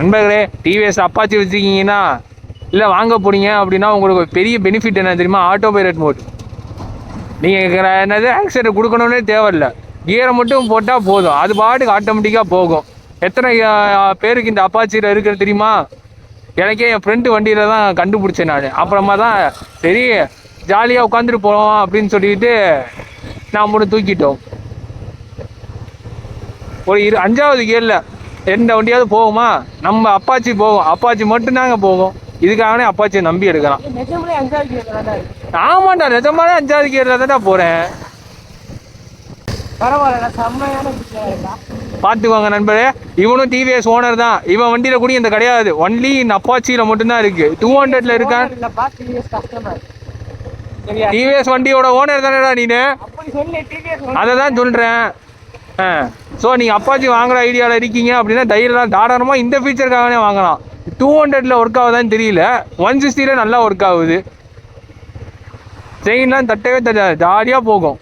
நண்பர்களே, TVS Apache வச்சுருக்கீங்கன்னா இல்லை வாங்க போனீங்க அப்படின்னா உங்களுக்கு ஒரு பெரிய பெனிஃபிட் என்ன தெரியுமா? Autopilot mode. நீங்கள் என்னது ஆக்சிடென்ட் கொடுக்கணுன்னே தேவையில்லை, கியரை மட்டும் போட்டால் போதும், அது பாட்டுக்கு ஆட்டோமேட்டிக்காக போகும். எத்தனை பேருக்கு இந்த அப்பாச்சியில் இருக்குன்னு தெரியுமா? எனக்கே என் ஃப்ரெண்டு வண்டியில் தான் கண்டுபிடிச்சேன் நான். அப்புறமா தான் சரி ஜாலியாக உட்காந்துட்டு போகலாம் அப்படின்னு சொல்லிட்டு நான் மட்டும் தூக்கிட்டோம். ஒரு 5வது கியரில் எந்த வண்டியாவது போகுமா? நம்ம அப்பாச்சி போகும், அப்பாச்சி மட்டும்தாங்க போகும். இதுக்காகவே அப்பாச்சியை நம்பி எடுக்கலாம். ஆமாண்டா, நிஜமாவே 5வது கியரில் தான்டா போகிறேன். பார்த்துக்கோங்க நண்பரே, இவனும் டிவிஎஸ் ஓனர் தான். இவன் வண்டியில் கூட இந்த கிடையாது, ஒன்லி இந்த அப்பாச்சியில் மட்டும்தான் இருக்கு. 200ல் இருக்கான். டிவிஎஸ் வண்டியோட ஓனர் தானேடா நீனு? அதை தான் சொல்கிறேன். ஸோ நீங்கள் அப்பாச்சி வாங்குற ஐடியாவில் இருக்கீங்க அப்படின்னா தைரியமாக தாராளமாக இந்த ஃபீச்சருக்காகவே வாங்கலாம். 200ல் ஒர்க் ஆகுதான்னு தெரியல, 160ல் நல்லா ஒர்க் ஆகுது. செயின்லாம் தட்டவே தட்டாது, ஜாலியாக போகும்.